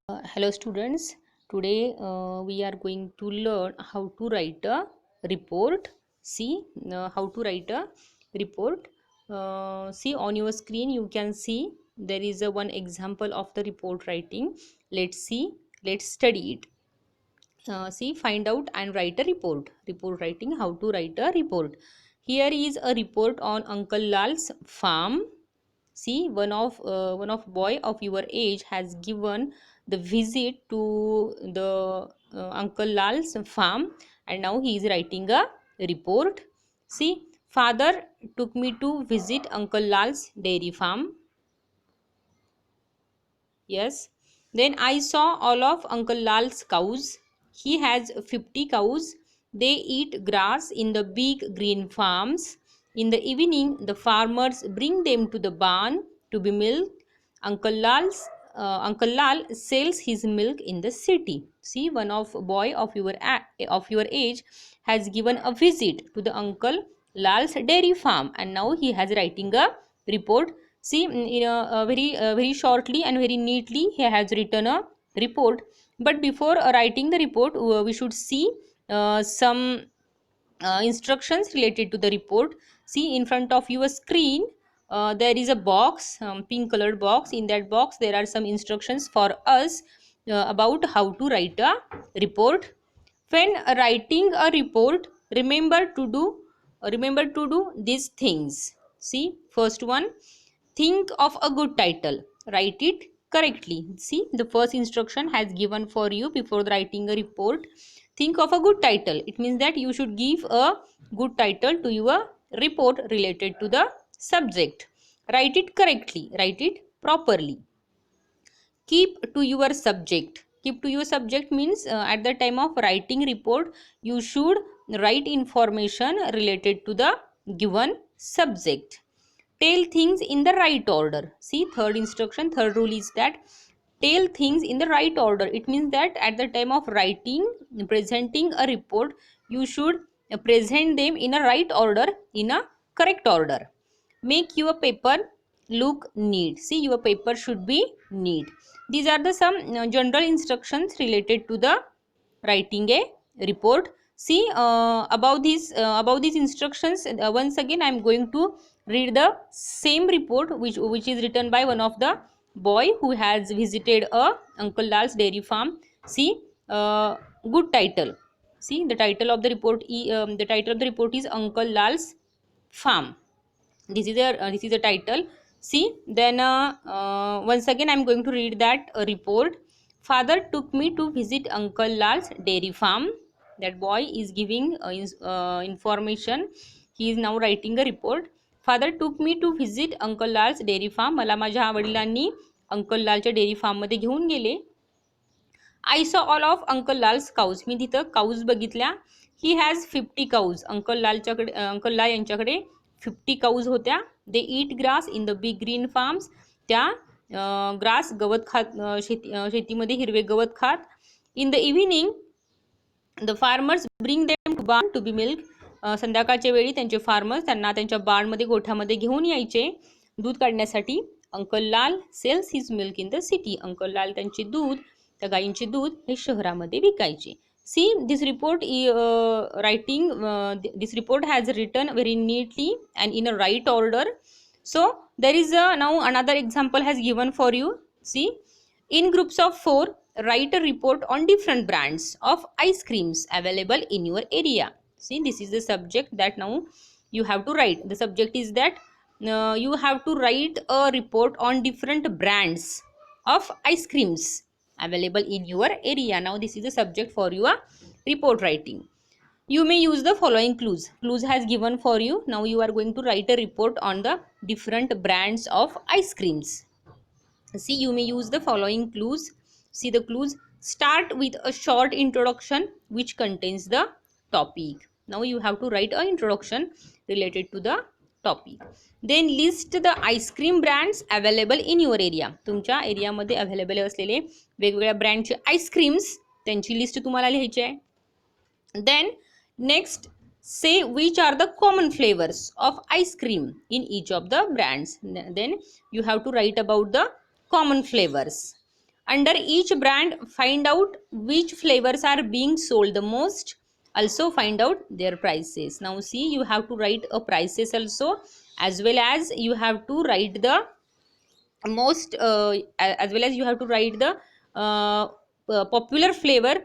Hello students, today we are going to learn how to write a report. See how to write a report. See on your screen you can see there is a one example of the report writing. Let's see, let's study it. See, find out and write a report. Report writing, how to write a report. Here is a report on Uncle Lal's farm. See, one of boy of your age has given the visit to the Uncle Lal's farm, and now he is writing a report. See, father took me to visit Uncle Lal's dairy farm. Yes. Then I saw all of Uncle Lal's cows. He has 50 cows. They eat grass in the big green farms. In the evening, the farmers bring them to the barn to be milked. Uncle Lal sells his milk in the city. See, one of boy of your age has given a visit to the Uncle Lal's dairy farm, and now he has writing a report. See, very shortly and very neatly he has written a report. But before writing the report, we should see some instructions related to the report. See, in front of your screen there is a box, pink colored box. In that box there are some instructions for us about how to write a report. When writing a report, remember to do these things. See, first one, think of a good title, write it correctly. See, the first instruction has given for you before writing a report. Think of a good title. It means that you should give a good title to your report related to the subject. Write it correctly, write it properly. Keep to your subject. Keep to your subject means at the time of writing report you should write information related to the given subject. Tell things in the right order. See, third instruction, third rule is that tell things in the right order. It means that at the time of writing, presenting a report, you should present them in a right order, in a correct order. Make your paper look neat. See, your paper should be neat. These are the some general instructions related to the writing a report. See, about these instructions, once again I am going to read the same report which is written by one of the boy who has visited a Uncle Lal's dairy farm. See, good title. See, the title of the report is Uncle Lal's farm. This is a title. See, then once again I am going to read that report. Father took me to visit Uncle Lal's dairy farm. That boy is giving information. He is now writing a report. Father took me to visit Uncle Lal's dairy farm. मला माझ्या वडिलांनी uncle लालच्या dairy farm मध्ये घेऊन गेले. I saw all of Uncle Lal's cows. मी तिथं cause बघितल्या. He has 50 cows. Uncle लाल यांच्याकडे 50 cows होत्या. They eat grass in the big green farms. त्या ग्रास गवत खात, शेतीमध्ये हिरवे गवत खात. In the evening the farmers bring them to barn to be milked. संध्याकाळच्या वेळी त्यांचे फार्मर्स त्यांना त्यांच्या बार्नमध्ये गोठ्यामध्ये घेऊन यायचे दूध काढण्यासाठी. Uncle Lal sells his milk in the city. Uncle Lal त्यांचे दूध, त्या गायींचे दूध हे शहरामध्ये विकायचे. See, this report this report has written very neatly and in a right order. So there is now another example has given for you. See, in groups of 4 write a report on different brands of ice creams available in your area. See, this is the subject that now you have to write. The subject is that you have to write a report on different brands of ice creams available in your area. Now this is the subject for your report writing. You may use the following clues. Clues has given for you. Now you are going to write a report on the different brands of ice creams. See, you may use the following clues. See the clues. Start with a short introduction which contains the topic. Now you have to write an introduction related to the topic. Then list the ice cream brands available in your area. तुमच्या एरियामध्ये available असलेले वेगवेगळ्या ब्रँडचे ice creams त्यांची list तुम्हाला लिहायची आहे. Then next, say which are the common flavors of ice cream in each of the brands. Then you have to write about the common flavors. Under each brand, find out which flavors are being sold the most. Also find out their prices. Now see, you have to write a prices also, as well as you have to write the most as well as you have to write the popular flavor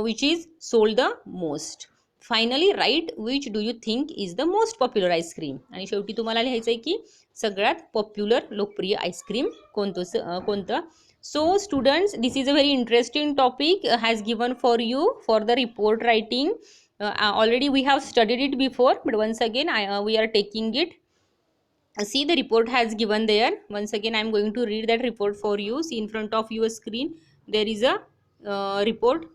which is sold the most. Finally write which do you think is the most popular ice cream. आणि शेवटी तुम्हाला लिहायचं आहे की सगळ्यात popular लोकप्रिय ice cream कोणतं. So students, this is a very interesting topic has given for you for the report writing. Already we have studied it before, but once again we are taking it. See, the report has given there. Once again I am going to read that report for you. See, in front of your screen there is a report.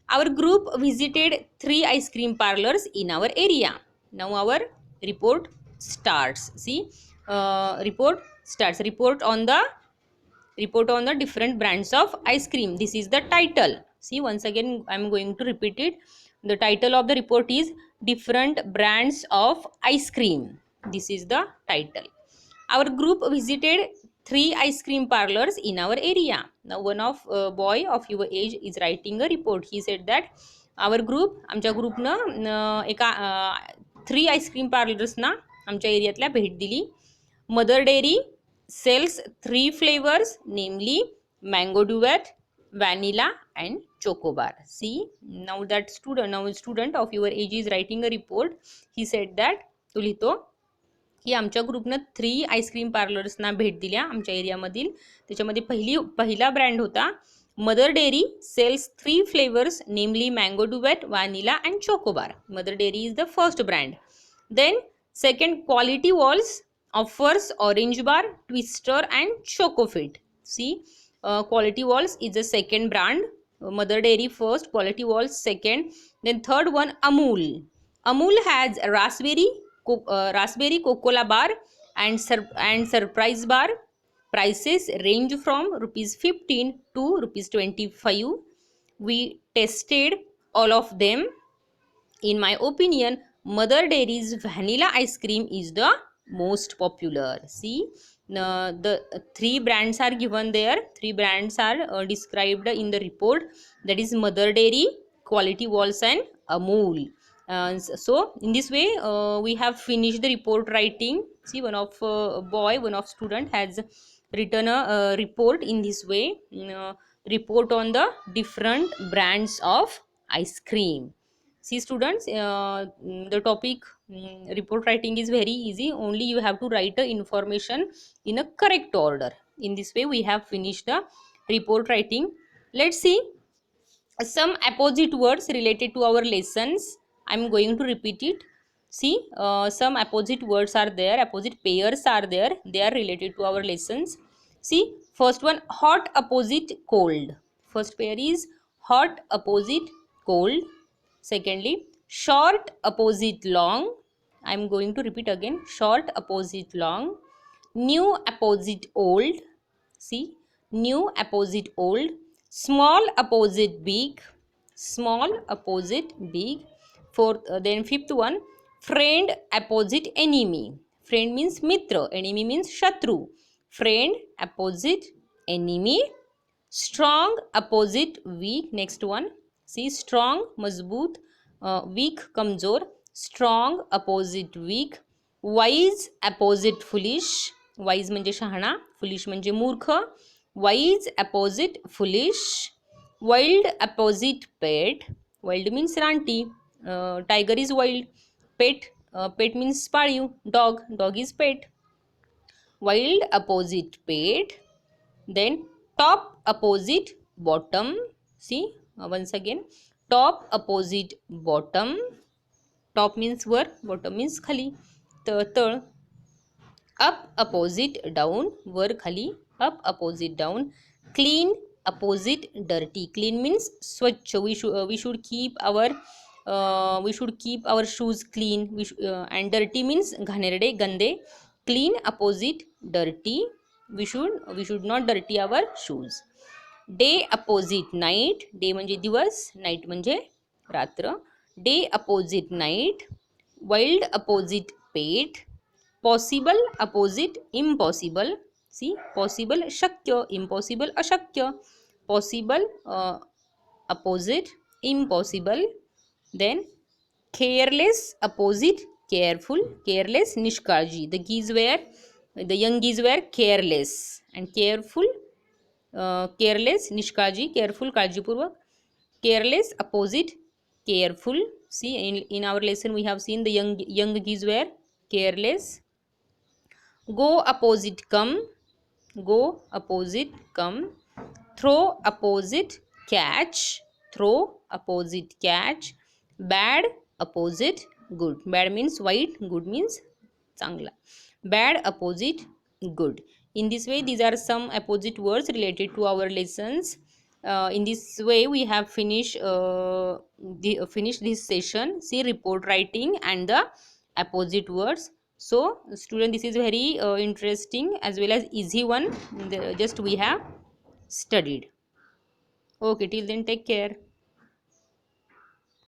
Our group visited 3 ice cream parlors in our area. Now our report starts. See, report starts. Report on the different brands of ice cream. This is the title. See, once again I am going to repeat it. The title of the report is different brands of ice cream. This is the title. Our group visited 3 ice cream parlors in our area. Now one of boy of your age is writing a report. He said that our group, आमच्या ग्रुपनं एका 3 ice cream parlors ना आमच्या एरियातल्या भेट दिली. Mother Dairy sells 3 flavors, namely mango duet, vanilla and chocobar. See, now student of your age is writing a report. He said that तो लिहितो की आमच्या ग्रुपनं 3 आईस्क्रीम पार्लर्सना भेट दिल्या आमच्या एरियामधील. त्याच्यामध्ये पहिला ब्रँड होता Mother Dairy sells 3 flavours, namely mango duet, vanilla and chocobar. Mother Dairy is the first brand. Then second, Kwality Wall's offers orange bar, twister and chocofit. See, quality walls is the second brand. Mother Dairy first, quality walls second. Then third one, Amul has raspberry cocoa bar and surprise bar. Prices range from rupees 15 to rupees 25. We tested all of them. In my opinion, Mother Dairy's vanilla ice cream is the most popular. See, the 3 brands are given there. 3 brands are described in the report. That is Mother Dairy, Quality Walls and Amul. So in this way we have finished the report writing. See, one of student has written a report in this way. Report on the different brands of ice cream. See students, the topic report writing is very easy. Only you have to write the information in a correct order. In this way we have finished the report writing. Let's see some opposite words related to our lessons. I am going to repeat it. See, some opposite words are there, opposite pairs are there. They are related to our lessons. See, first one, hot opposite cold. First pair is hot opposite cold. Secondly, short opposite long. I am going to repeat again. Short opposite long. New opposite old. See, new opposite old. Small opposite big. Small opposite big. Then fifth one, friend opposite enemy. Friend means mitra, enemy means shatru. Friend opposite enemy. Strong opposite weak. Next one, see, strong मजबूत, weak कमजोर. Strong opposite weak. Wise opposite foolish. Wise म्हणजे शहाणा, foolish म्हणजे मूर्ख. Wise opposite foolish. Wild opposite pet. Wild means रानटी. Tiger is wild. Pet means पाळीव. Dog is pet. Wild opposite pet. Then top opposite bottom. See, once again, top opposite bottom. Top means were, bottom means खाली, तळ. Up opposite down, वर खाली, up opposite down. Clean opposite dirty. Clean means स्वच्छ. We should keep our shoes clean. And dirty means घाणेरडे, गंदे. Clean opposite dirty. We should not dirty our shoes. Day opposite night. Day म्हणजे दिवस, night म्हणजे रात्र. Day opposite night. Wild opposite pet. Possible opposite impossible. See, possible शक्य, impossible अशक्य. possible, opposite, impossible. Then careless, opposite, careful, careless, nishkaji. The young geese were careless, and careful, careless, nishkaji, careful, काळजीपूर्वक. Careless, opposite, careful. See, in our lesson we have seen the young geese were careless. Go, opposite, come. Go, opposite, come. Throw, opposite, catch. Throw, opposite, catch. Bad, opposite, good. Bad means white, good means चांगला. Bad, opposite, good. In this way, these are some opposite words related to our lessons. In this way, we have finished this session. See, report writing and the opposite words. So student, this is very interesting as well as easy one. Just we have studied. Okay, till then, take care.